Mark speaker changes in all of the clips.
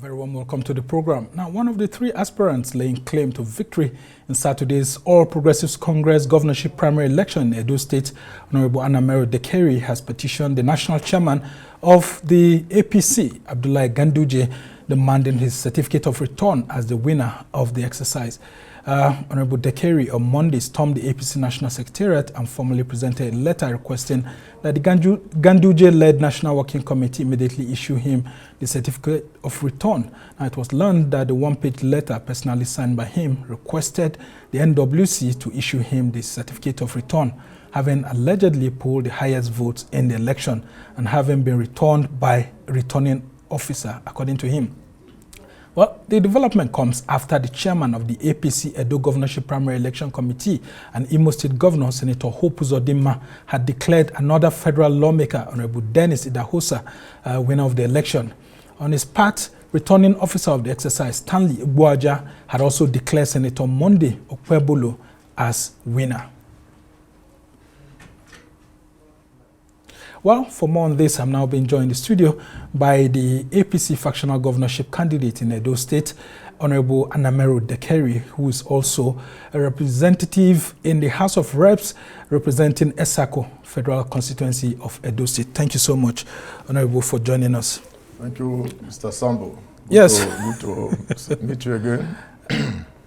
Speaker 1: Very warm welcome to the program. Now, one of the three aspirants laying claim to victory in Saturday's All Progressives Congress governorship primary election in Edo State, Honorable Anamero Dekeri, has petitioned the national chairman of the APC, Abdullahi Ganduje, demanding his certificate of return as the winner of the exercise. Honorable Dekeri on Monday stormed the APC National Secretariat and formally presented a letter requesting that the Ganduje-led National Working Committee immediately issue him the certificate of return. Now, it was learned that the one-page letter personally signed by him requested the NWC to issue him the certificate of return, having allegedly polled the highest votes in the election and having been returned by a returning officer, according to him. Well, the development comes after the chairman of the APC Edo Governorship Primary Election Committee and Imo State Governor, Senator Hope Uzodimma, had declared another federal lawmaker, Honorable Dennis Idahosa, winner of the election. On his part, returning officer of the exercise, Stanley Igboaja, had also declared Senator Monday Okpebolo as winner. Well, for more on this, I'm now being joined in the studio by the APC factional governorship candidate in Edo State, Honorable Anamero Dekeri, who is also a representative in the House of Reps representing Esako Federal Constituency of Edo State. Thank you so much, Honorable, for joining us.
Speaker 2: Thank you, Mr. Sambo.
Speaker 1: Good
Speaker 2: to meet you again.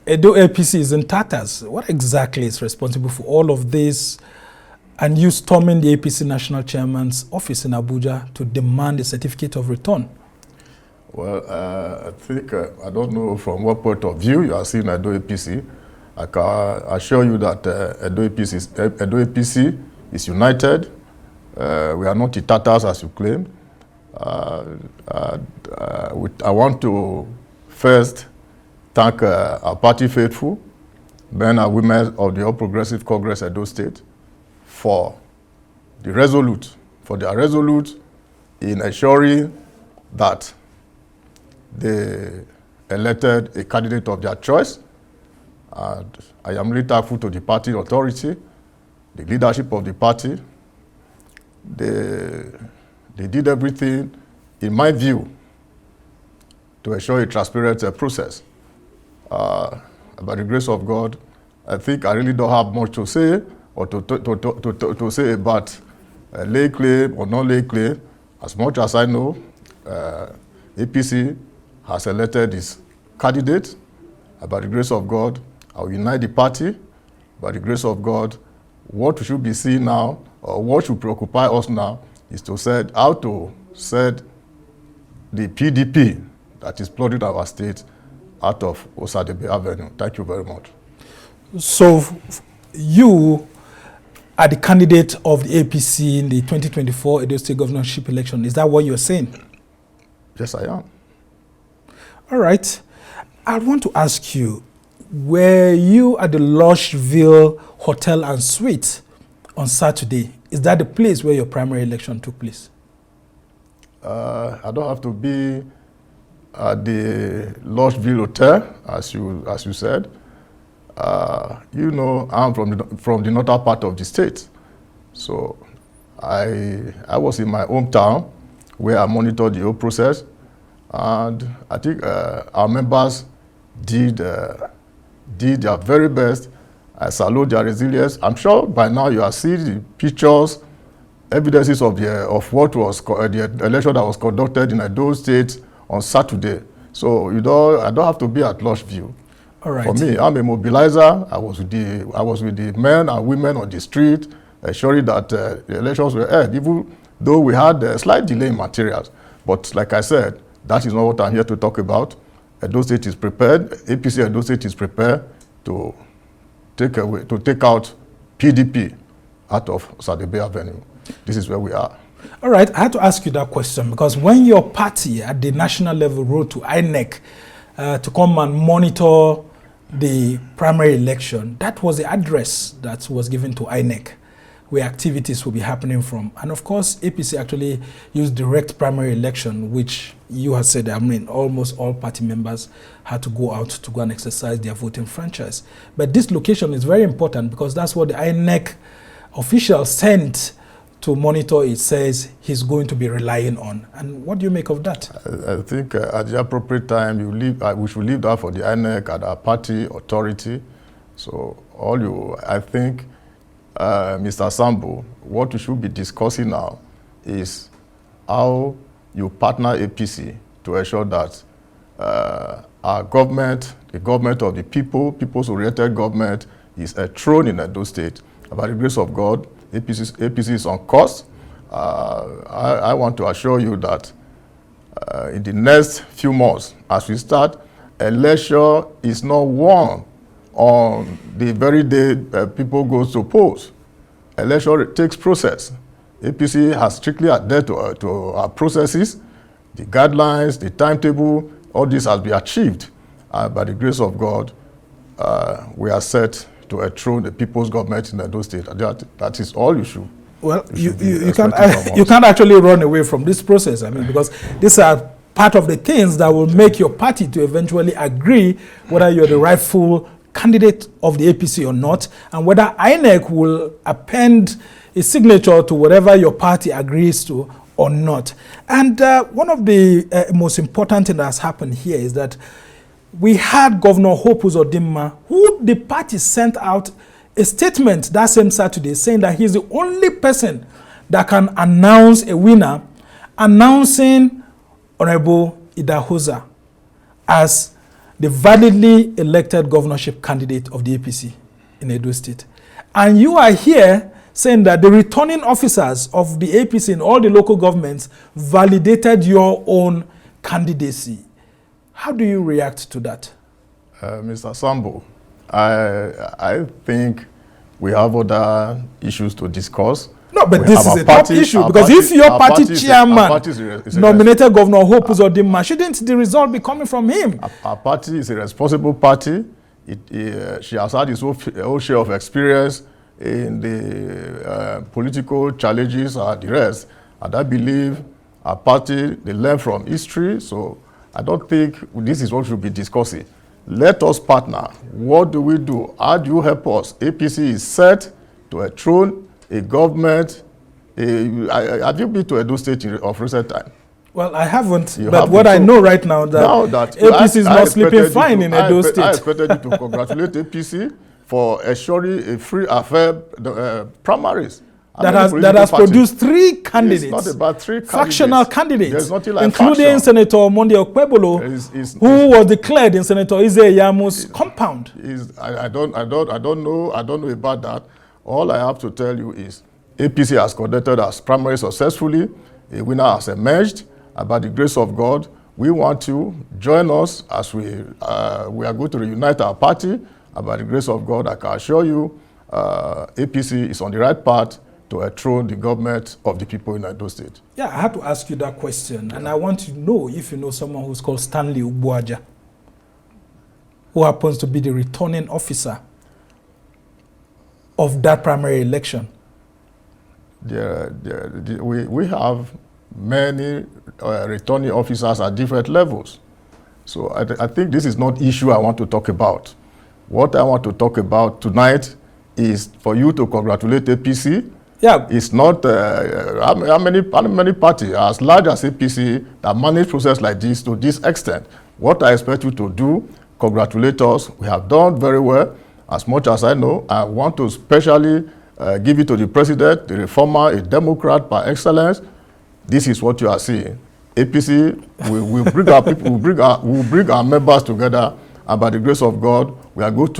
Speaker 1: Edo APC is in tatters. What exactly is responsible for all of this? And you storming the APC National Chairman's office in Abuja to demand a certificate of return?
Speaker 2: Well, I think, I don't know from what point of view you are seeing Edo APC. I can assure you that Edo APC is united. We are not in tatters as you claim. I want to first thank our party faithful, men and women of the All Progressive Congress Edo State, for their resolute in ensuring that they elected a candidate of their choice. And I am really thankful to the party authority, the leadership of the party. They did everything, in my view, to ensure a transparent process. By the grace of God, I think I really don't have much to say or to say about lay claim or non-lay claim. As much as I know, APC has elected its candidate. By the grace of God, I will unite the party. By the grace of God, what we should be seeing now, or what should preoccupy us now, is to set how to set the PDP that is flooding our state out of Osadebe Avenue. Thank you very much.
Speaker 1: So you are the candidate of the APC in the 2024 Edo State governorship election. Is that what you're saying?
Speaker 2: Yes, I am.
Speaker 1: All right. I want to ask you, were you at the Lushville Hotel and Suite on Saturday? Is that the place where your primary election took place?
Speaker 2: I don't have to be at the Lushville Hotel, as you said. You know, I'm from the northern part of the state. So I was in my hometown where I monitored the whole process. And I think our members did their very best. I salute their resilience. I'm sure by now you are seeing the pictures, evidences of what was the election that was conducted in Edo State on Saturday. So I don't have to be at Lushville.
Speaker 1: All right.
Speaker 2: For me, I'm a mobilizer. I was with the men and women on the street, ensuring that the elections were held, even though we had a slight delay in materials. But like I said, that is not what I'm here to talk about. Edo State is prepared. APC Edo State is prepared to take out PDP out of Osadebe Avenue. This is where we are.
Speaker 1: All right. I had to ask you that question because when your party at the national level wrote to INEC to come and monitor the primary election, that was the address that was given to INEC, where activities will be happening from. And of course, APC actually used direct primary election, which you have said, I mean, almost all party members had to go out to go and exercise their voting franchise. But this location is very important because that's what the INEC officials sent to monitor it says he's going to be relying on. And what do you make of that?
Speaker 2: I think at the appropriate time, we should leave that for the INEC and our party authority. So I think, Mr. Sambo, what we should be discussing now is how you partner APC to ensure that our government, the government of the people, people's oriented government, is enthroned in Edo State. By the grace of God, APC is on course. I want to assure you that in the next few months, as we start, election is not won on the very day people go to polls. Election takes process. APC has strictly adhered to our processes, the guidelines, the timetable. All this has been achieved. By the grace of God, we are set to enthrone the people's government in Edo State. That is all you should.
Speaker 1: Well, you can't actually run away from this process. I mean, because these are part of the things that will make your party to eventually agree whether you're the rightful candidate of the APC or not, and whether INEC will append a signature to whatever your party agrees to or not. And one of the most important things that has happened here is that we had Governor Hope Uzodimma, who the party sent out a statement that same Saturday saying that he's the only person that can announce a winner, announcing Honorable Idahosa as the validly elected governorship candidate of the APC in Edo State. And you are here saying that the returning officers of the APC in all the local governments validated your own candidacy. How do you react to that?
Speaker 2: Mr. Sambo, I think we have other issues to discuss.
Speaker 1: No, but this is a top issue, because if your party chairman nominated Governor Hope Uzodimma, shouldn't the result be coming from him?
Speaker 2: Our party is a responsible party. She has had its own share of experience in the political challenges and the rest. And I believe our party, they learn from history, so I don't think this is what we should be discussing. Let us partner. What do we do? How do you help us? APC is set to enthrone a government. Have you been to Edo State of recent time?
Speaker 1: Well, I haven't, but what I know right now that APC is not sleeping fine in Edo State.
Speaker 2: I expected you to congratulate APC for assuring a free affair primaries.
Speaker 1: That has produced 3 candidates.
Speaker 2: It's not about 3 candidates.
Speaker 1: Factional candidites,
Speaker 2: There's nothing like
Speaker 1: including
Speaker 2: faction.
Speaker 1: Senator Monday Okpebolo, who was declared in Senator Ize Yamu's compound.
Speaker 2: I don't know about that. All I have to tell you is APC has conducted as primary successfully. A winner has emerged. By the grace of God, we want you to join us as we are going to reunite our party. By the grace of God, I can assure you, APC is on the right path to enthrone the government of the people in Edo State.
Speaker 1: Yeah, I had to ask you that question, and I want to know if you know someone who's called Stanley Ugboaja, who happens to be the returning officer of that primary election.
Speaker 2: We have many returning officers at different levels. So I think this is not issue I want to talk about. What I want to talk about tonight is for you to congratulate APC.
Speaker 1: Yeah.
Speaker 2: It's not how many parties as large as APC that manage process like this to this extent. What I expect you to do, congratulate us. We have done very well. As much as I know, I want to especially give it to the president, the reformer, a Democrat par excellence. This is what you are seeing. APC will bring our people, will bring our members together, and by the grace of God, we are going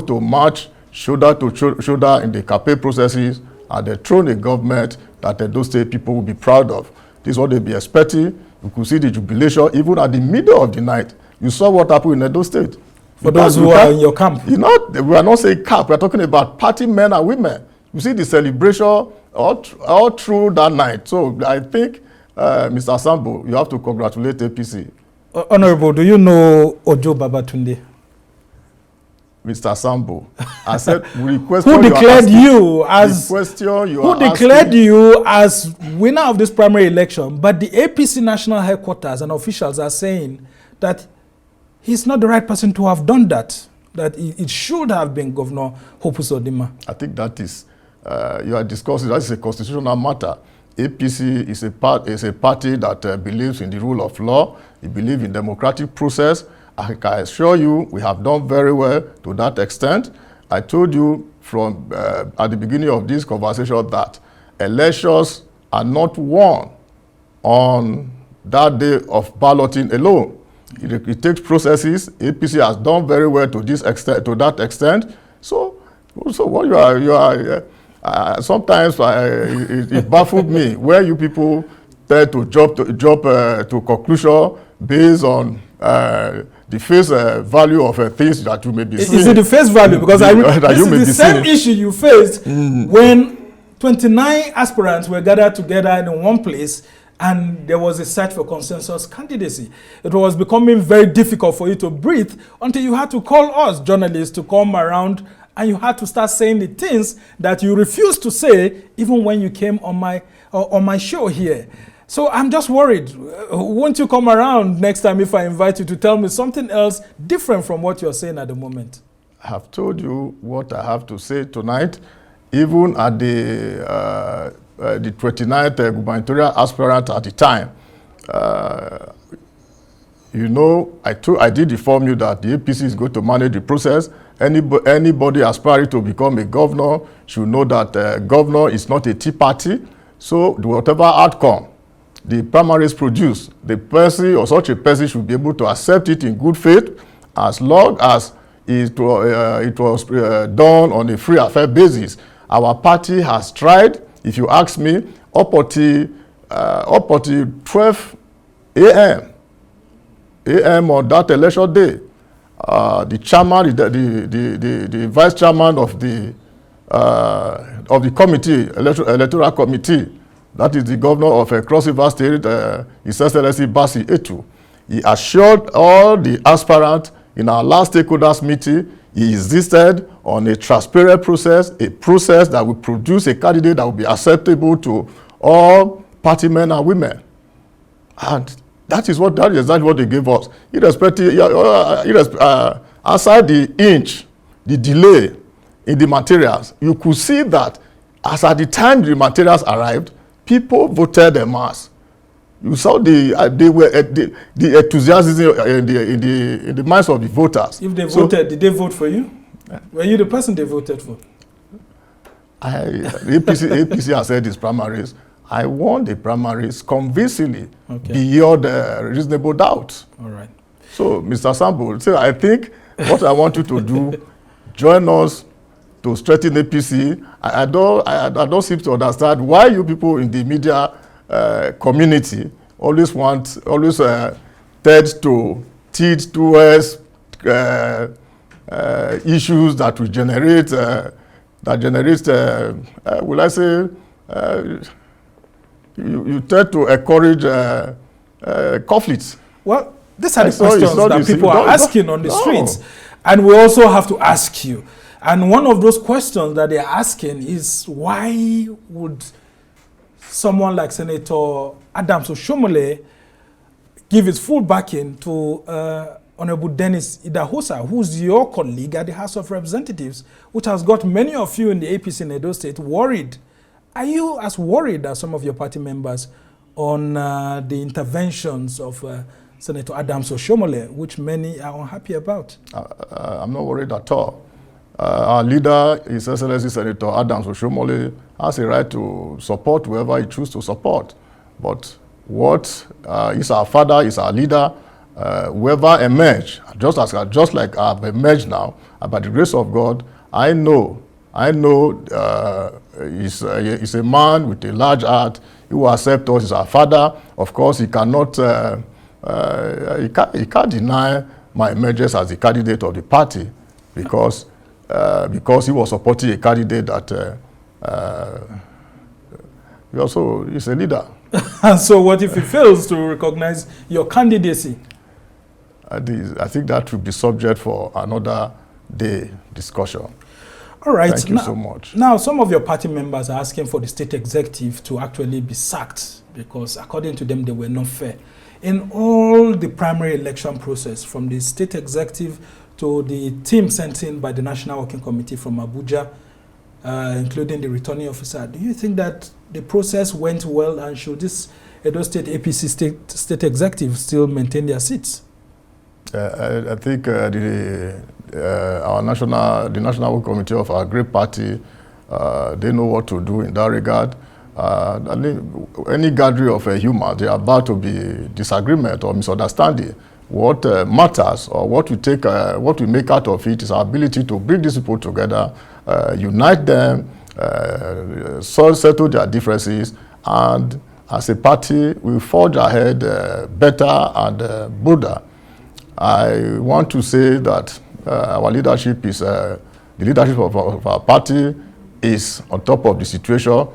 Speaker 2: to march shoulder to shoulder in the campaign processes and enthrone a government that the Edo State people will be proud of. This is what they'll be expecting. You could see the jubilation even at the middle of the night. You saw what happened in Edo State.
Speaker 1: For those who are in your camp.
Speaker 2: We are not saying camp. We are talking about party men and women. You see the celebration all through that night. So I think, Mr. Sambo, you have to congratulate APC.
Speaker 1: Honorable, do you know Ojo Babatunde?
Speaker 2: Mr. Sambo, I said,
Speaker 1: who declared you as winner of this primary election, but the APC national headquarters and officials are saying that he's not the right person to have done that, that it should have been Governor Hope Uzodimma.
Speaker 2: I think that is you are discussing, that is a constitutional matter. APC is a party that believes in the rule of law. It believes in democratic process. I can assure you we have done very well to that extent. I told you from at the beginning of this conversation that elections are not won on that day of balloting alone. It takes processes. APC has done very well to this extent, to that extent. So what you are sometimes it baffled me where you people tend to jump to conclusion based on the face value of things that you may be seeing.
Speaker 1: Is it the face value? Because this is the same issue you faced when 29 aspirants were gathered together in one place and there was a search for consensus candidacy. It was becoming very difficult for you to breathe until you had to call us journalists to come around, and you had to start saying the things that you refused to say even when you came on my show here. So I'm just worried. Won't you come around next time if I invite you to tell me something else different from what you're saying at the moment?
Speaker 2: I have told you what I have to say tonight. Even at the 29th gubernatorial aspirant at the time, you know, I did inform you that the APC is going to manage the process. Anybody aspiring to become a governor should know that governor is not a tea party. So whatever outcome the primaries produce, the person or such a person should be able to accept it in good faith, as long as it was done on a free and fair basis. Our party has tried, if you ask me, up until 12 a.m. on that election day. The chairman, the vice chairman of the committee, electoral committee, that is the governor of Cross River State, His Excellency Basi Etu. He assured all the aspirants in our last stakeholders meeting he insisted on a transparent process, a process that will produce a candidate that will be acceptable to all party men and women. And that is exactly what they gave us. Aside the inch, the delay in the materials, you could see that as at the time the materials arrived, people voted en masse. You saw the enthusiasm in the minds of the voters.
Speaker 1: If they voted, did they vote for you? Were you the person they voted for?
Speaker 2: APC has said its primaries. I won the primaries convincingly, beyond reasonable doubt.
Speaker 1: All right.
Speaker 2: So, Mr. Sambo, so I think what I want you to do, join us to strengthen APC. I don't seem to understand why you people in the media community always tend to teach towards issues that will generate will I say you tend to encourage conflicts.
Speaker 1: Well, these are the questions that people are asking on the streets, and we also have to ask you. And one of those questions that they're asking is, why would someone like Senator Adams Oshomole give his full backing to Honorable Dennis Idahosa, who's your colleague at the House of Representatives, which has got many of you in the APC in Edo State worried? Are you as worried as some of your party members on the interventions of Senator Adams Oshomole, which many are unhappy about?
Speaker 2: I'm not worried at all. Our leader, His Excellency Senator Adams Oshomole, has a right to support whoever he chooses to support. But what is our father, is our leader, whoever emerged, just like I've emerged now, by the grace of God, I know he's a man with a large heart. He will accept us as our father. Of course, he cannot, he can't deny my emergence as the candidate of the party because he was supporting a candidate that he also is a leader.
Speaker 1: And so what if he fails to recognize your candidacy?
Speaker 2: I think that will be subject for another day discussion.
Speaker 1: All right.
Speaker 2: Thank you so much.
Speaker 1: Now, some of your party members are asking for the state executive to actually be sacked because, according to them, they were not fair. In all the primary election process, from the state executive to the team sent in by the National Working Committee from Abuja, including the returning officer. Do you think that the process went well, and should this Edo State APC state executive still maintain their seats?
Speaker 2: I think the National Committee of our great party, they know what to do in that regard. Any gathering of humans, there are about to be disagreement or misunderstanding. What matters, or what we make out of it, is our ability to bring these people together, unite them, settle their differences, and as a party, we forge ahead better and bolder. I want to say that our leadership is, the leadership of our party is on top of the situation.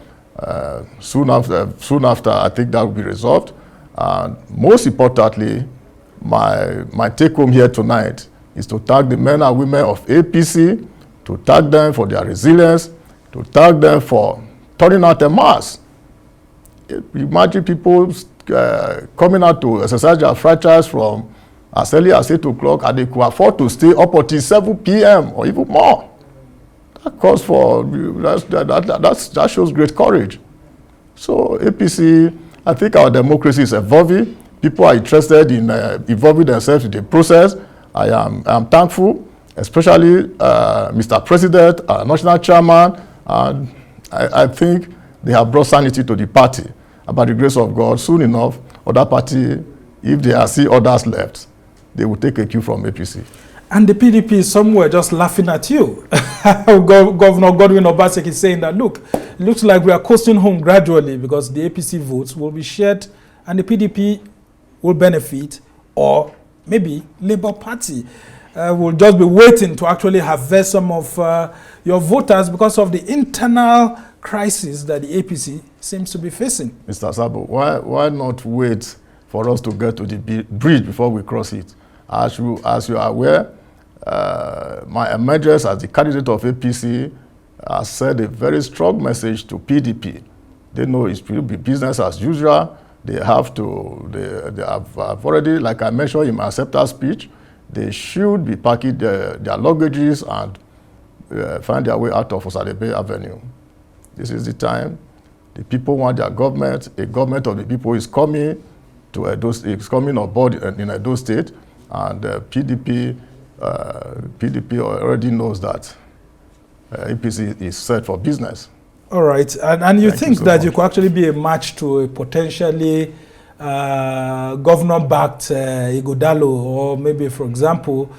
Speaker 2: Soon after, I think that will be resolved. And most importantly, my take home here tonight is to thank the men and women of APC, to thank them for their resilience, to thank them for turning out a mass. Imagine people coming out to exercise their franchise from as early as 8 o'clock, and they could afford to stay up until 7 p.m. or even more. That calls for, that shows great courage. So APC, I think our democracy is evolving. People are interested in involving themselves in the process. I am thankful, especially Mr. President, our national chairman, and I think they have brought sanity to the party. And by the grace of God, soon enough, other party, if they see others left, they will take a cue from APC.
Speaker 1: And the PDP is somewhere just laughing at you. Governor Godwin Obaseki is saying that, look, it looks like we are coasting home gradually because the APC votes will be shared and the PDP will benefit, or maybe Labour Party will just be waiting to actually harvest some of your voters because of the internal crisis that the APC seems to be facing.
Speaker 2: Mr. Sabo, why not wait for us to get to the bridge before we cross it? As you are aware, my emergence as the candidate of APC has sent a very strong message to PDP. They know it will be business as usual. They have already, like I mentioned in my acceptance speech, they should be packing their luggages and find their way out of Osade Bay Avenue. This is the time. The people want their government. A government of the people is coming to Edo, is coming on board in Edo State, and PDP already knows that APC is set for business.
Speaker 1: All right, and you think
Speaker 2: so
Speaker 1: that
Speaker 2: much.
Speaker 1: You could actually be a match to a potentially governor-backed Ighodalo, or maybe, for example,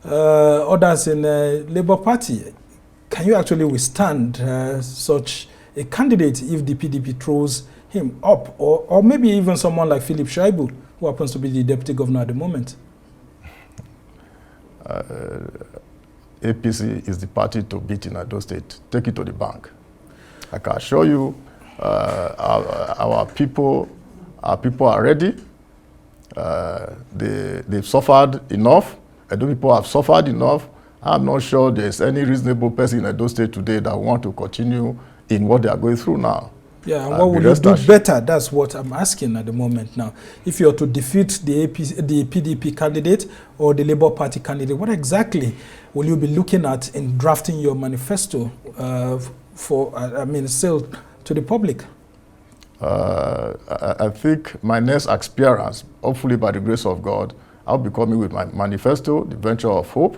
Speaker 1: others in the Labour Party. Can you actually withstand such a candidate if the PDP throws him up, or maybe even someone like Philip Shaibu, who happens to be the deputy governor at the moment?
Speaker 2: APC is the party to beat in Edo State. Take it to the bank. I can assure you, our people are ready. They've suffered enough. Edo people have suffered enough. I'm not sure there's any reasonable person in Edo State today that want to continue in what they are going through now.
Speaker 1: Yeah, and what would you do better? That's what I'm asking at the moment now. If you're to defeat the PDP candidate or the Labour Party candidate, what exactly will you be looking at in drafting your manifesto still to the public?
Speaker 2: I think my next experience, hopefully by the grace of God, I'll be coming with my manifesto, the Venture of Hope.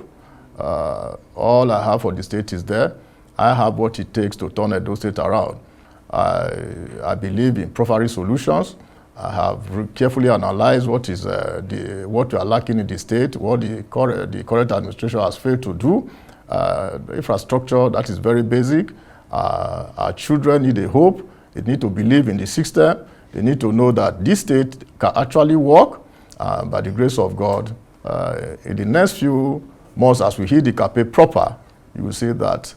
Speaker 2: All I have for the state is there. I have what it takes to turn Edo State around. I believe in proffered solutions. I have carefully analyzed what is what we are lacking in the state, what the current administration has failed to do. The infrastructure, that is very basic. Our children need a hope. They need to believe in the system. They need to know that this state can actually work. By the grace of God, in the next few months, as we hit the campaign proper, you will see that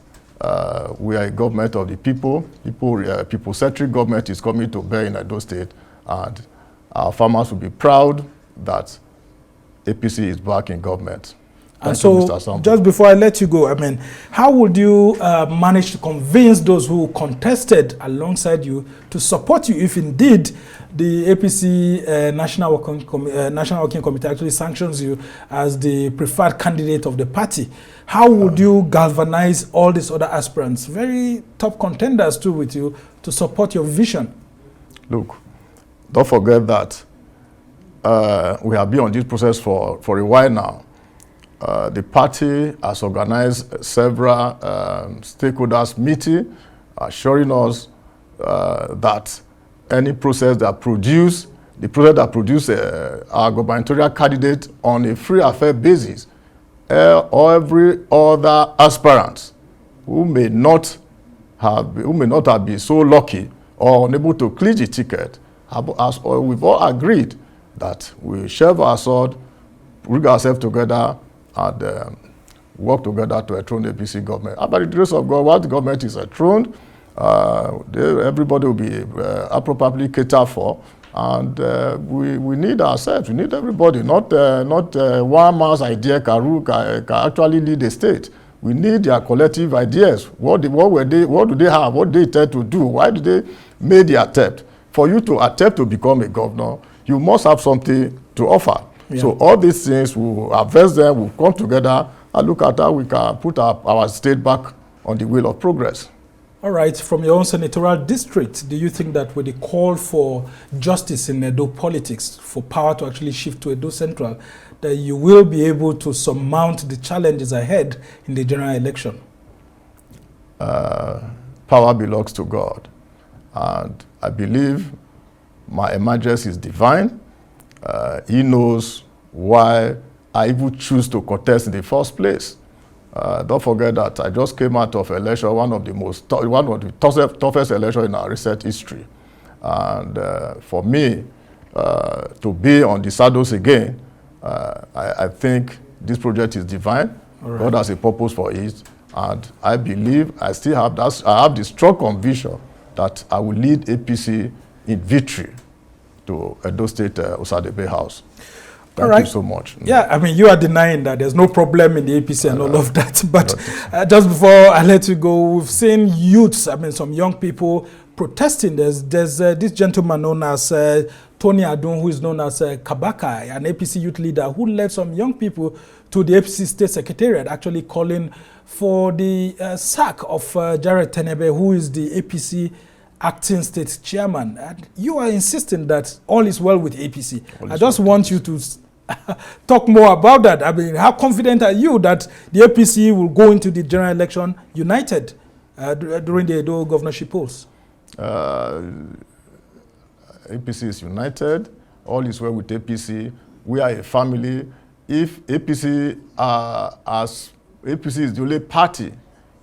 Speaker 2: we are a government of the people. People-centric government is coming to bear in Edo State, and our farmers will be proud that APC is back in government.
Speaker 1: And so, just before I let you go, I mean, how would you manage to convince those who contested alongside you to support you if indeed the APC National Working Committee actually sanctions you as the preferred candidate of the party? How would you galvanize all these other aspirants, very top contenders too with you, to support your vision?
Speaker 2: Look, don't forget that we have been on this process for a while now. The party has organized several stakeholders meeting, assuring us that any process that produce our gubernatorial candidate on a free and fair basis, or every other aspirant who may not have been so lucky or unable to clinch the ticket, we've all agreed that we share our sword, bring ourselves together, and work together to enthrone the APC government. And by the grace of God, once the government is enthroned, everybody will be appropriately catered for. And we need ourselves, we need everybody, not one man's idea can actually lead the state. We need their collective ideas. What do they have? What do they intend to do? Why do they make the attempt? For you to attempt to become a governor, you must have something to offer. Yeah. So all these things, we'll address them, we'll come together and look at how we can put our state back on the wheel of progress.
Speaker 1: All right, from your own senatorial district, do you think that with the call for justice in Edo politics, for power to actually shift to Edo Central, that you will be able to surmount the challenges ahead in the general election?
Speaker 2: Power belongs to God. And I believe my emergence is divine. He knows why I even choose to contest in the first place. Don't forget that I just came out of election, one of the toughest elections in our recent history. And for me, to be on the saddles again, I think this project is divine. Right. God has a purpose for it. And I believe I have the strong conviction that I will lead APC in victory to Edo State Osadebe House. Thank you so much.
Speaker 1: Yeah, I mean, you are denying that there's no problem in the APC and all of that. But just before I let you go, we've seen youths, I mean, some young people protesting. There's this gentleman known as Tony Adun, who is known as Kabaka, an APC youth leader, who led some young people to the APC State Secretariat, actually calling for the sack of Jared Tenebe, who is the APC acting state chairman. And you are insisting that all is well with APC. I just want you to talk more about that. I mean, how confident are you that the APC will go into the general election united during the Edo governorship polls?
Speaker 2: APC is united. All is well with APC. We are a family. If APC is the only party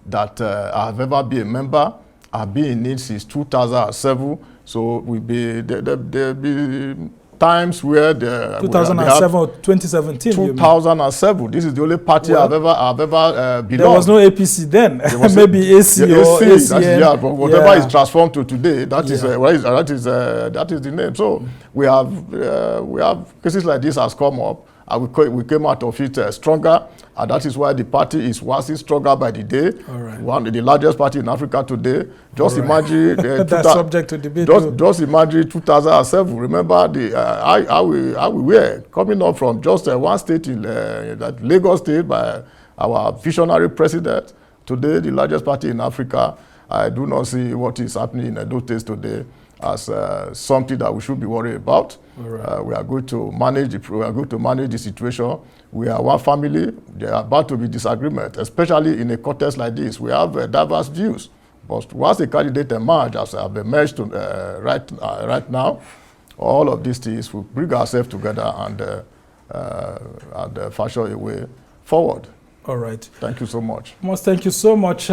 Speaker 2: that I have ever been a member, I've been in it since 2007. So there'll be times where
Speaker 1: 2007 or 2017.
Speaker 2: 2007. This is the only party I've ever belonged.
Speaker 1: There was no APC then. Maybe AC or ACN.
Speaker 2: Yeah, but whatever is transformed to today, that is the name. So we have cases like this has come up. We came out of it stronger, and that is why the party is waxing stronger by the day. One of the largest party in Africa today. Just imagine
Speaker 1: that's subject to debate.
Speaker 2: Just imagine 2007. Remember how we were coming up from just one state in that Lagos State by our visionary president. Today, the largest party in Africa. I do not see what is happening in Edo State today as something that we should be worried about. We are going to manage the situation. We are one family. There are about to be disagreement, especially in a contest like this. We have diverse views. But once a candidate emerges, as I have emerged right now, all of these things will bring ourselves together and fashion a way forward.
Speaker 1: All right.
Speaker 2: Thank you so much.
Speaker 1: Most thank you so much.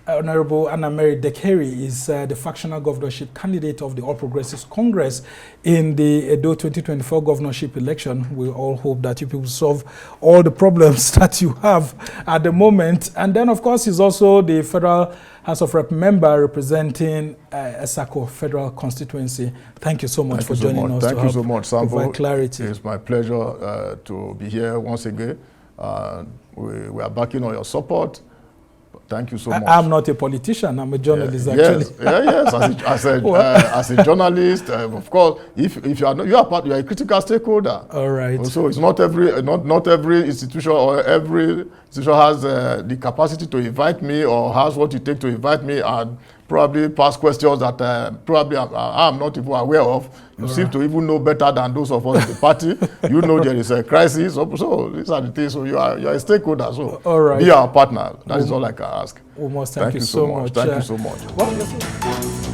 Speaker 1: Honorable Anamero Dekeri is the factional governorship candidate of the All Progressives Congress in the Edo 2024 governorship election. We all hope that you people solve all the problems that you have at the moment. And then, of course, he's also the Federal House of Rep member representing Esako Federal Constituency. Thank you so much for joining us.
Speaker 2: Thank you so much, Sambo.
Speaker 1: Clarity.
Speaker 2: It's my pleasure to be here once again. We are backing on your support. Thank you so much.
Speaker 1: I'm not a politician. I'm a journalist,
Speaker 2: yes,
Speaker 1: actually.
Speaker 2: Yes. As a journalist, of course, if you are a critical stakeholder.
Speaker 1: All right.
Speaker 2: So it's not every institution or every institution has the capacity to invite me or has what it takes to invite me and probably pass questions that probably I'm not even aware of. You seem to even know better than those of us in the party. You know there is a crisis. So these are the things. So you are a stakeholder. So
Speaker 1: all right.
Speaker 2: Be our partner. That is all I can ask.
Speaker 1: Almost. Thank you so much.
Speaker 2: Thank you so much.
Speaker 1: Well,